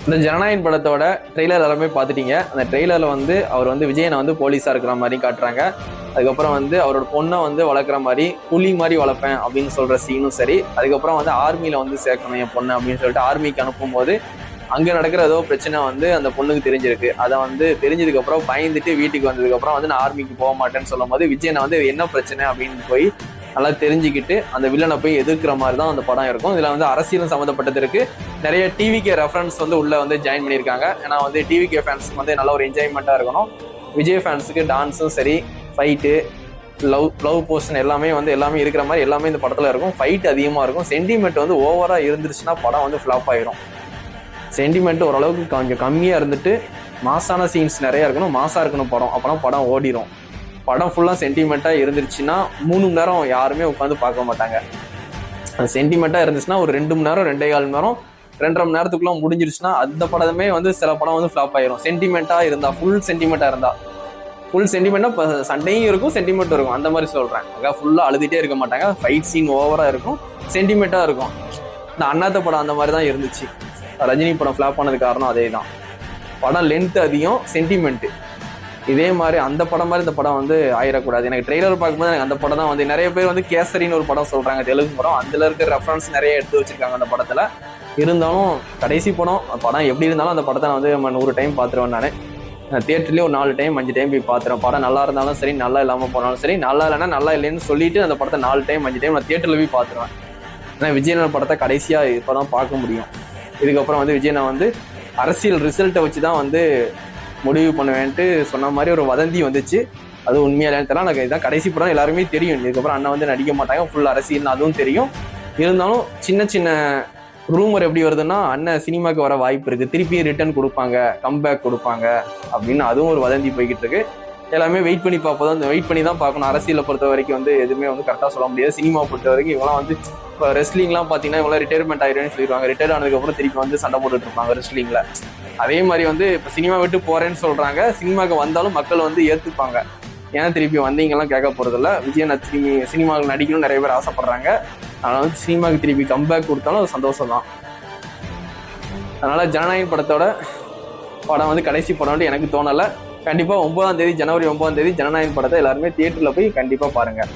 இந்த ஜனநாயகன் படத்தோட ட்ரெய்லர் எல்லாமே பார்த்துட்டீங்க. அந்த ட்ரெய்லரில் வந்து அவர் வந்து விஜயனை வந்து போலீஸாக இருக்கிற மாதிரி காட்டுறாங்க. அதுக்கப்புறம் வந்து அவரோட பொண்ணை வந்து வளர்க்குற மாதிரி புலி மாதிரி வளர்ப்பேன் அப்படின்னு சொல்கிற சீனும் சரி. அதுக்கப்புறம் வந்து ஆர்மியில் வந்து சேர்க்கணும் என் பொண்ணு அப்படின்னு சொல்லிட்டு ஆர்மிக்கு அனுப்பும்போது அங்கே நடக்கிற ஏதோ பிரச்சனை வந்து அந்த பொண்ணுக்கு தெரிஞ்சிருக்கு. அதை வந்து தெரிஞ்சதுக்கப்புறம் பயந்துட்டு வீட்டுக்கு வந்ததுக்கப்புறம் வந்து நான் ஆர்மிக்கு போக மாட்டேன்னு சொல்லும் போது விஜயனை வந்து என்ன பிரச்சனை அப்படின்னு போய் நல்லா தெரிஞ்சுக்கிட்டு அந்த வில்லனை போய் எதிர்க்கிற மாதிரி தான் அந்த படம் இருக்கும். இதில் வந்து அரசியலும் சம்மந்தப்பட்டது இருக்கு. நிறைய டிவிகே ரெஃபரன்ஸ் வந்து உள்ள வந்து ஜாயின் பண்ணியிருக்காங்க. ஏன்னா வந்து டிவிகே ஃபேன்ஸுக்கு வந்து நல்ல ஒரு என்ஜாய்மெண்ட்டாக இருக்கணும். விஜய் ஃபேன்ஸுக்கு டான்ஸும் சரி, ஃபைட்டு, லவ் போர்ஷன் எல்லாமே இருக்கிற மாதிரி எல்லாமே இந்த படத்தில் இருக்கும். ஃபைட் அதிகமாக இருக்கும். சென்டிமெண்ட் வந்து ஓவராக இருந்துருச்சுன்னா படம் வந்து ஃப்ளாப் ஆயிரும். சென்டிமெண்ட் ஓரளவுக்கு கொஞ்சம் கம்மியாக இருந்துட்டு மாசான சீன்ஸ் நிறையா இருக்கணும், மாசாக இருக்கணும் படம். அப்போனா படம் ஓடிடும். படம் ஃபுல்லாக சென்டிமெண்ட்டாக இருந்துருச்சுன்னா 3 மணி நேரம் யாருமே உட்காந்து பார்க்க மாட்டாங்க. சென்டிமெண்ட்டாக இருந்துச்சுன்னா ஒரு 2 மணி நேரம், 2.25 மணி நேரம், 2.5 மணி நேரத்துக்குள்ள முடிஞ்சிருச்சுன்னா அந்த படமே வந்து சில படம் வந்து ஃப்ளாப் ஆயிரும். சென்டிமெண்ட்டாக இருந்தா, ஃபுல் சென்டிமெண்ட்டாக இப்போ சண்டையும் இருக்கும், சென்டிமெண்ட்டும் இருக்கும். அந்த மாதிரி சொல்கிறேன். ஃபுல்லாக அழுதுகிட்டே இருக்க மாட்டாங்க. ஃபைட் சீன் ஓவராக இருக்கும், சென்டிமெண்ட்டாக இருக்கும். இந்த அண்ணாத்த படம் அந்த மாதிரி தான் இருந்துச்சு. ரஜினி படம் ஃப்ளாப் ஆனது காரணம் அதே தான். படம் லென்த் அதிகம், சென்டிமெண்ட்டு. இதே மாதிரி அந்த படம் மாதிரி இந்த படம் வந்து ஆயிடக்கூடாது. எனக்கு ட்ரெய்லர் பார்க்கும்போது எனக்கு அந்த படம் தான் வந்து நிறைய பேர் வந்து கேசரின்னு ஒரு படம் சொல்கிறாங்க, தெலுங்கு படம். அதில் இருக்கிற ரெஃபரன்ஸ் நிறைய எடுத்து வச்சிருக்காங்க அந்த படத்தில். இருந்தாலும் கடைசி படம் எப்படி இருந்தாலும் அந்த படத்தை நான் வந்து 100 டைம் பார்த்துருவேன். நான் தியேட்டர்லேயே ஒரு 4 டைம் 5 டைம் போய் பார்த்துருவேன். படம் நல்லா இருந்தாலும் சரி, நல்லா இல்லாமல் போனாலும் சரி, நல்லா இல்லைன்னா நல்லா இல்லைன்னு சொல்லிட்டு அந்த படத்தை 4 டைம் 5 டைம் நான் தியேட்டரில் போய் பார்த்துருவேன். ஏன்னா விஜயன் படத்தை கடைசியாக இப்போ தான் பார்க்க முடியும். இதுக்கப்புறம் வந்து விஜயனை வந்து அரசியல் ரிசல்ட்டை வச்சு தான் வந்து முடிவு பண்ணுவேன்ட்டு சொன்ன மாதிரி ஒரு வதந்தி வந்துச்சு. அது உண்மையாக தெரியல. எனக்கு இதான் கடைசி படம் எல்லாருமே தெரியும். இதுக்கப்புறம் அண்ணன் வந்து நடிக்க மாட்டாங்க, ஃபுல் அரசியல் அதுவும் தெரியும். இருந்தாலும் சின்ன சின்ன ரூமர் எப்படி வருதுன்னா அண்ணன் சினிமாவுக்கு வர வாய்ப்பு இருக்குது, திருப்பியும் ரிட்டர்ன் கொடுப்பாங்க, கம்பேக் கொடுப்பாங்க அப்படின்னு அதுவும் ஒரு வதந்தி போய்கிட்டு இருக்கு. எல்லாமே வெயிட் பண்ணி தான் பார்க்கணும். அரசியலை பொறுத்த வரைக்கும் வந்து எதுவுமே வந்து கரெக்டாக சொல்ல முடியாது. சினிமாவை பொறுத்த வரைக்கும் இவங்களாம் வந்து இப்போ ரெஸ்லிங்லாம் பார்த்தீங்கன்னா இவங்களாம் ரிட்டையர்மெண்ட் ஆயிடுன்னு சொல்லிடுவாங்க. ரிட்டையர் ஆனதுக்கப்புறம் திருப்பி வந்து சண்டை போட்டுட்டு இருப்பாங்க ரெஸ்லிங்கில். அதே மாதிரி வந்து இப்போ சினிமா விட்டு போகிறேன்னு சொல்கிறாங்க. சினிமாவுக்கு வந்தாலும் மக்கள் வந்து ஏற்றுப்பாங்க. ஏன் திருப்பி வந்தீங்கலாம் கேட்க போகிறதில்ல. விஜய் சினிமாவில் நடிக்கணும்னு நிறைய பேர் ஆசைப்படுறாங்க. அதனால் வந்து சினிமாவுக்கு திருப்பி கம்பேக் கொடுத்தாலும் அது சந்தோஷம் தான். அதனால் ஜனநாயகன் படத்தோட படம் வந்து கடைசி படம்னு எனக்கு தோணலை. கண்டிப்பாக 9ஆம் தேதி, ஜனவரி 9ஆம் தேதி ஜனநாயகன் படத்தை எல்லாருமே தியேட்டரில் போய் கண்டிப்பாக பாருங்கள்.